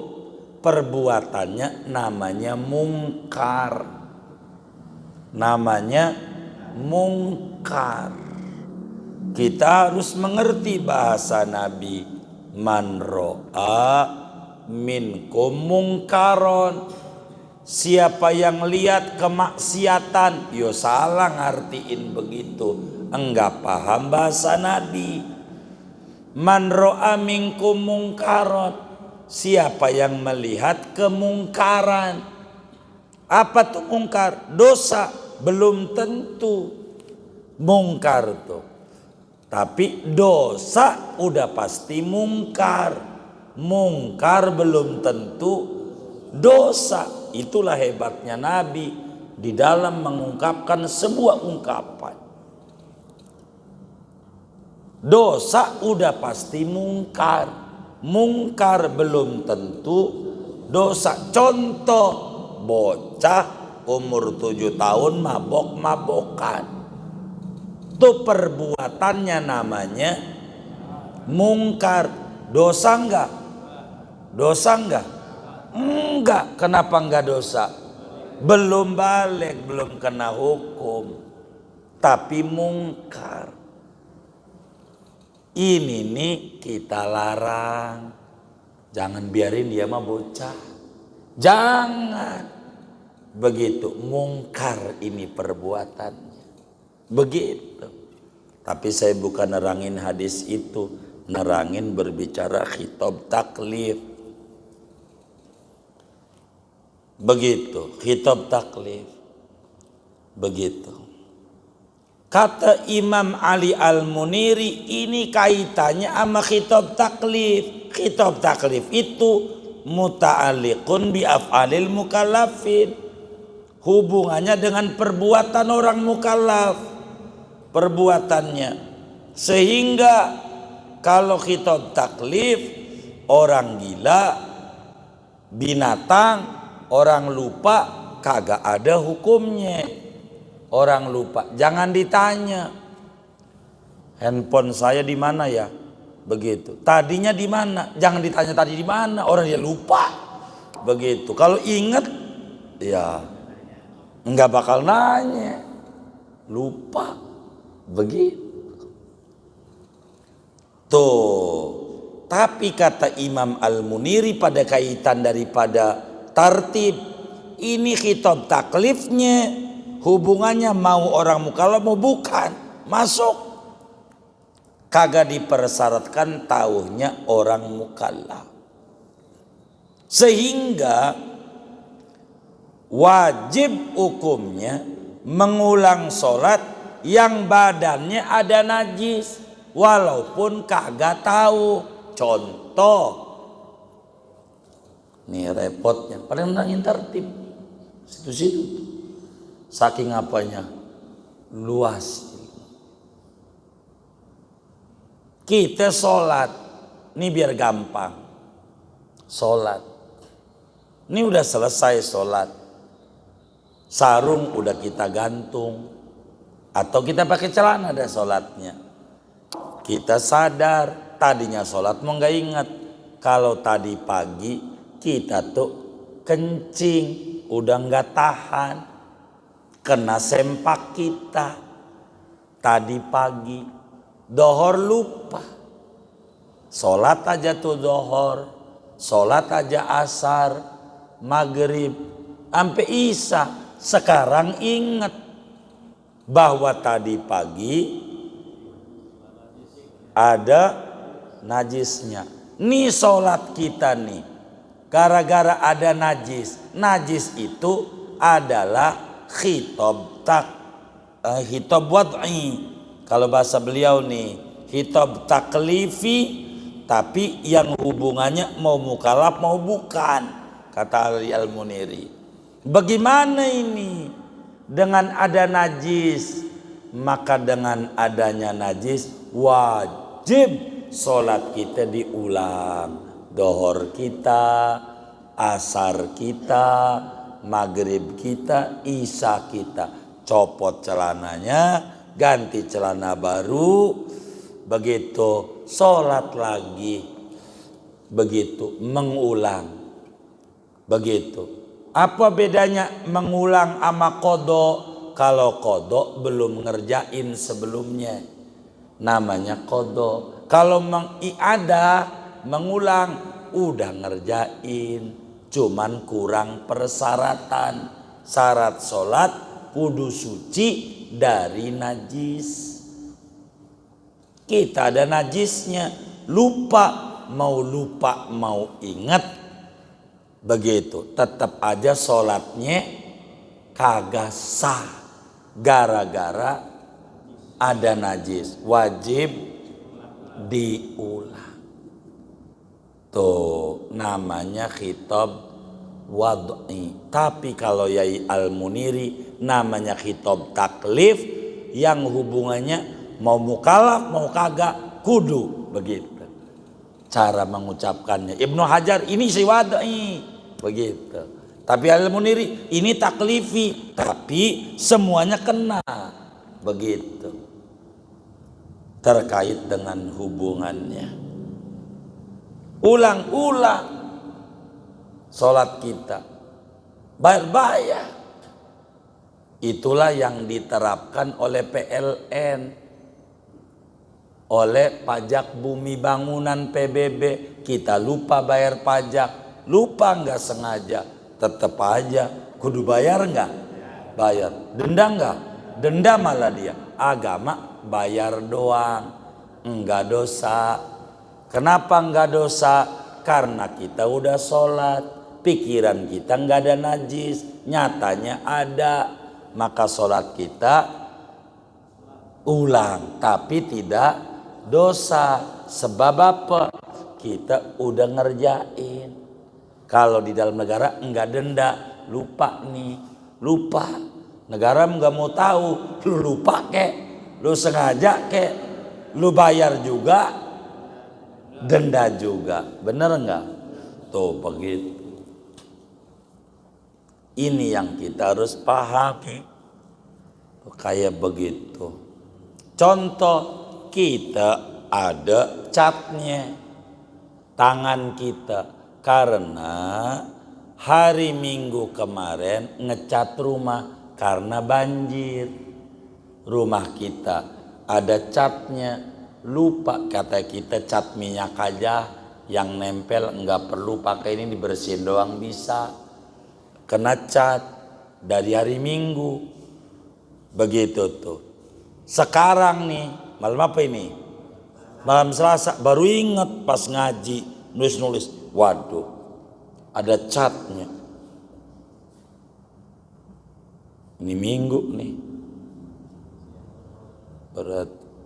Perbuatannya namanya mungkar. Namanya mungkar. Kita harus mengerti bahasa Nabi. Man ro'a minkum mungkaron. Siapa yang lihat kemaksiatan, yo salah ngartiin begitu. Enggak paham bahasa Nabi. Man ro'a minkum mungkaron. Siapa yang melihat kemungkaran. Apa tuh mungkar? Dosa. Belum tentu mungkar tuh. Tapi dosa udah pasti mungkar. Mungkar belum tentu dosa. Itulah hebatnya Nabi di dalam mengungkapkan sebuah ungkapan. Dosa udah pasti mungkar. Mungkar belum tentu dosa. Contoh, bocah umur 7 tahun mabok-mabokan. Itu perbuatannya namanya mungkar. Dosa enggak? Dosa enggak? Enggak. Kenapa enggak dosa? Belum balik, belum kena hukum. Tapi mungkar. Ini nih kita larang. Jangan biarin dia mah bocah. Jangan. Begitu, mungkar ini perbuatannya. Begitu. Tapi saya bukan nerangin hadis itu. Nerangin berbicara khitab taklif. Begitu, khitab taklif. Begitu. Kata Imam Ali Al-Muniri, ini kaitannya sama khitab taklif. Khitab taklif itu muta'alliqun bi af'alil mukallafin. Hubungannya dengan perbuatan orang mukallaf, perbuatannya. Sehingga kalau khitab taklif, orang gila, binatang, orang lupa, kagak ada hukumnya. Orang lupa, jangan ditanya handphone saya di mana ya, begitu. Tadinya di mana, jangan ditanya tadi di mana, orang dia lupa, begitu. Kalau ingat, ya nggak bakal nanya, lupa, begitu. Tuh, tapi kata Imam Al-Muniri pada kaitan daripada tartib, ini khitab taklifnya. Hubungannya mau orang mukallaf mau bukan, masuk. Kagak dipersyaratkan tauhnya orang mukallaf. Sehingga wajib hukumnya mengulang sholat yang badannya ada najis walaupun kagak tahu. Contoh, nih repotnya, paling nangin tertib situ-situ. Saking apanya? Luas. Kita sholat, ini biar gampang. Sholat, ini udah selesai sholat. Sarung udah kita gantung, atau kita pakai celana ada sholatnya. Kita sadar, tadinya sholat mau nggak ingat. Kalau tadi pagi kita tuh kencing, udah nggak tahan. Kena sempak kita tadi pagi, dohor lupa, sholat aja tuh dohor, sholat aja asar, maghrib, sampai isya. Sekarang ingat bahwa tadi pagi ada najisnya. Nih sholat kita nih, gara-gara ada najis. Najis itu adalah khitab wad'i. Kalau bahasa beliau nih, khitab taklifi, tapi yang hubungannya mau mukallaf mau bukan, kata Ali Al-Muniri. Bagaimana ini dengan ada najis? Maka dengan adanya najis wajib sholat kita diulang. Dohor kita, asar kita, maghrib kita, isya kita. Copot celananya, ganti celana baru, begitu sholat lagi, begitu mengulang, begitu. Apa bedanya mengulang sama qadha? Kalau qadha belum ngerjain sebelumnya, namanya qadha. Kalau mengiadah, mengulang, udah ngerjain, cuman kurang persyaratan. Syarat sholat kudu suci dari najis. Kita ada najisnya, lupa mau ingat, begitu tetap aja sholatnya kagak sah gara-gara ada najis, wajib diulang. Tuh namanya khitab wad'i. Tapi kalau Yai Al-Muniri namanya khitab taklif, yang hubungannya mau mukallaf mau kagak kudu, begitu cara mengucapkannya. Ibnu Hajar ini si wad'i, begitu. Tapi Al-Muniri ini taklifi, tapi semuanya kena, begitu. Terkait dengan hubungannya. Ulang-ulang sholat kita, bayar. Itulah yang diterapkan oleh PLN, oleh pajak bumi bangunan PBB. Kita lupa bayar pajak, lupa nggak sengaja, tetap aja kudu bayar nggak? Bayar. Denda nggak? Denda malah dia. Agama bayar doang, enggak dosa. Kenapa enggak dosa? Karena kita udah sholat, pikiran kita enggak ada najis, nyatanya ada. Maka sholat kita ulang, tapi tidak dosa. Sebab apa? Kita udah ngerjain. Kalau di dalam negara enggak denda, lupa nih, lupa. Negara enggak mau tahu, lu lupa kek, lu sengaja kek, lu bayar juga, denda juga. Bener enggak? Tuh begitu. Ini yang kita harus pahami. Kayak begitu. Contoh, kita ada catnya tangan kita. Karena hari Minggu kemarin ngecat rumah karena banjir. Rumah kita ada catnya, lupa kata kita cat minyak aja yang nempel, nggak perlu pakai ini, dibersihin doang bisa. Kena cat dari hari Minggu. Begitu tuh. Sekarang nih, malam apa ini? Malam Selasa, baru inget pas ngaji nulis-nulis, waduh ada catnya. Ini Minggu nih,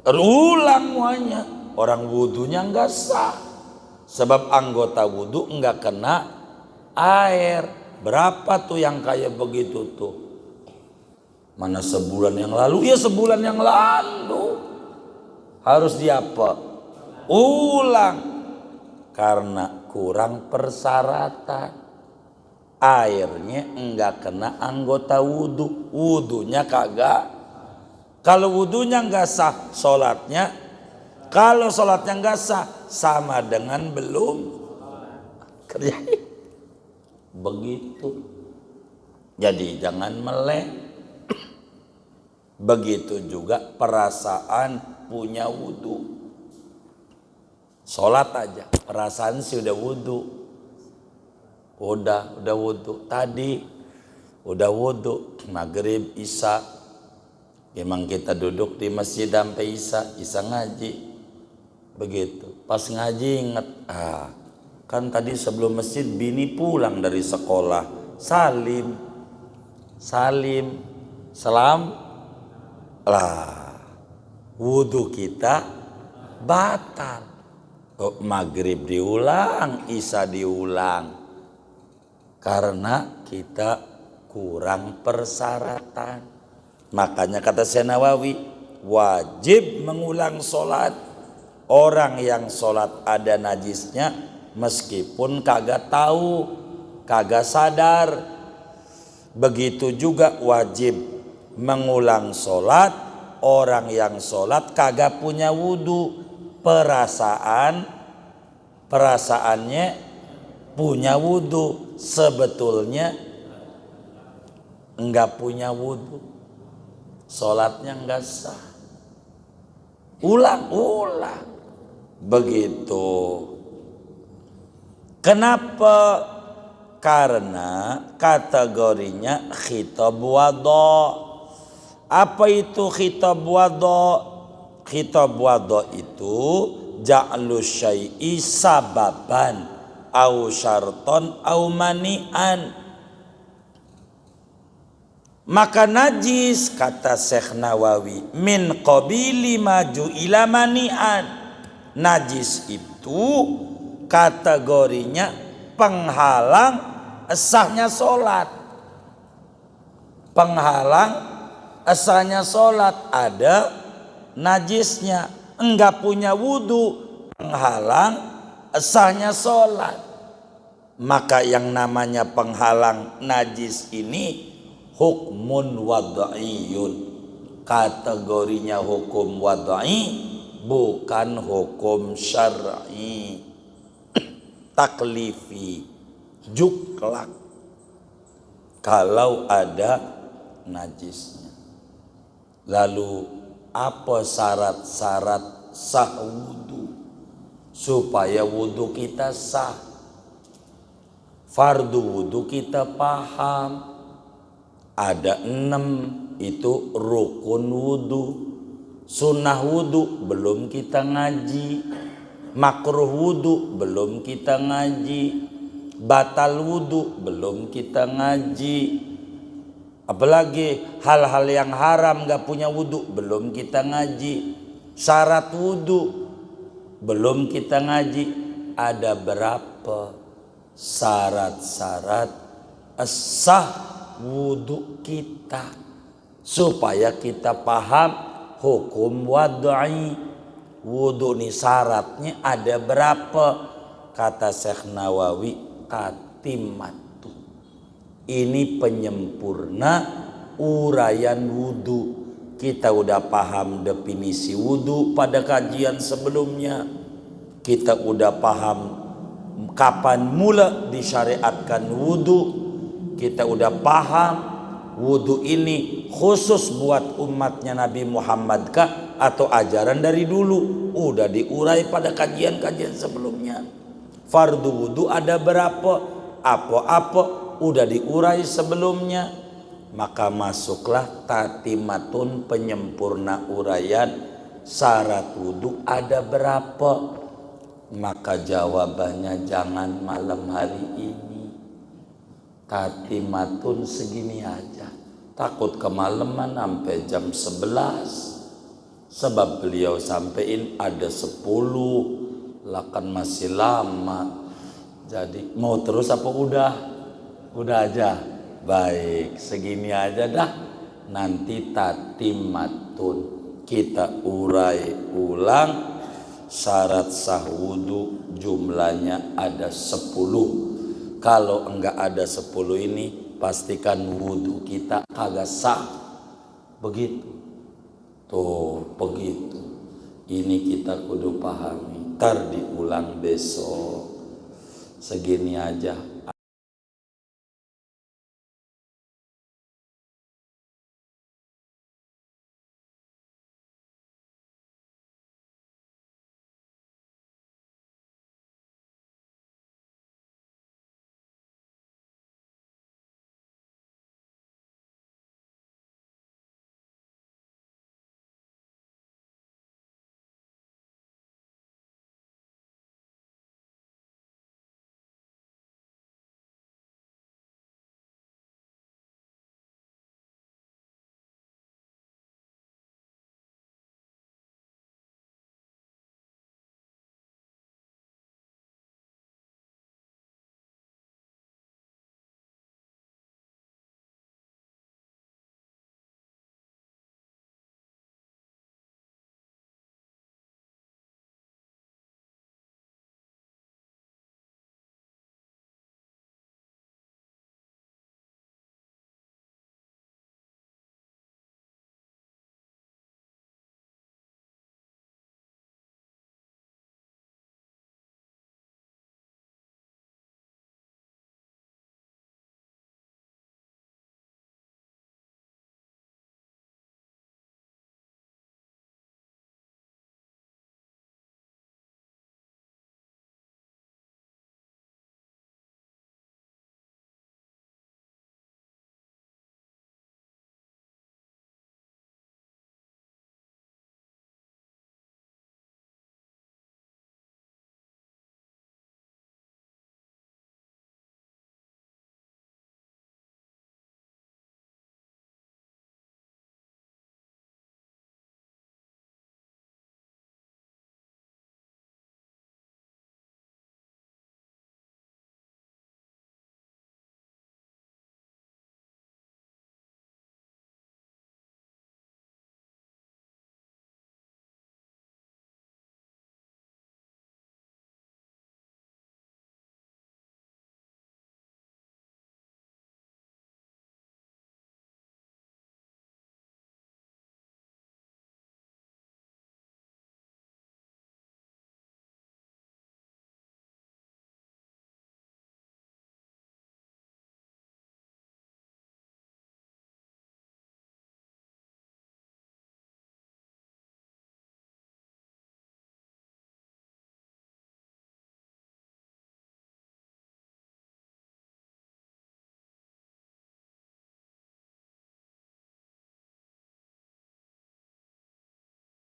ulang semuanya. Orang wudhunya nggak sah, sebab anggota wudhu nggak kena air. Berapa tuh yang kayak begitu tuh? Mana sebulan yang lalu? Ya sebulan yang lalu harus diapa? Ulang. Karena kurang persyaratan, airnya enggak kena anggota wudhu, wudhunya kagak. Kalau wudhunya enggak sah, sholatnya, kalau sholatnya enggak sah, sama dengan belum kerja. Begitu. Jadi jangan melek. Begitu juga perasaan punya wudhu. Sholat aja, perasaan sih udah wudhu. Udah wudhu. Tadi udah wudhu, maghrib, isya. Memang kita duduk di masjid sampai isya ngaji. Begitu. Pas ngaji inget, kan tadi sebelum masjid bini pulang dari sekolah. Salim. Salam. Lah, wudhu kita batal. Maghrib diulang, isya diulang. Karena kita kurang persyaratan. Makanya kata Syekh Nawawi, wajib mengulang sholat orang yang sholat ada najisnya, meskipun kagak tahu, kagak sadar. Begitu juga wajib mengulang sholat orang yang sholat kagak punya wudhu. Perasaannya punya wudhu, sebetulnya enggak punya wudhu, sholatnya enggak sah. Ulang begitu. Kenapa? Karena kategorinya khitab wadha. Apa itu khitab wadha? Khitab wadha itu ja'lu syai'i sababan au syarton au mani'an. Maka najis, kata Syekh Nawawi, min qabili maju ila mani'an. Najis itu kategorinya penghalang sahnya sholat. Penghalang sahnya sholat, ada najisnya, enggak punya wudhu, penghalang sahnya sholat. Maka yang namanya penghalang najis ini hukmun wad'iyun, kategorinya hukum wad'i, bukan hukum syar'i. Taklifi, juklak kalau ada najisnya. Lalu apa syarat-syarat sah wudhu supaya wudhu kita sah? Fardu wudhu kita paham, ada 6, itu rukun wudhu. Sunnah wudhu belum kita ngaji, makruh wudhu belum kita ngaji, batal wudhu belum kita ngaji. Apalagi hal-hal yang haram gak punya wudhu, belum kita ngaji. Syarat wudhu, belum kita ngaji. Ada berapa syarat-syarat sah wudhu kita, supaya kita paham hukum wad'i. Wudhu nih syaratnya ada berapa? Kata Syekh Nawawi, tatimatu. Ini penyempurna uraian wudhu. Kita udah paham definisi wudhu pada kajian sebelumnya. Kita udah paham kapan mula disyariatkan wudhu. Kita udah paham wudhu ini khusus buat umatnya Nabi Muhammad kah atau ajaran dari dulu? Udah diurai pada kajian-kajian sebelumnya. Fardu wudhu ada berapa? Apa-apa udah diurai sebelumnya. Maka masuklah tatimatun, penyempurna uraian syarat wudhu ada berapa. Maka jawabannya jangan malam hari ini, tatimatun segini aja. Takut kemalaman sampai jam 11. Sebab beliau sampein ada 10, lah kan masih lama. Jadi mau terus apa udah? Udah aja. Baik, segini aja dah. Nanti tatimatun kita urai ulang. Syarat sah wudhu jumlahnya ada 10. Kalau enggak ada 10 ini, pastikan wudhu kita kagak sah. Begitu. Tuh, begitu. Ini kita kudu pahami. Ntar diulang besok. Segini aja.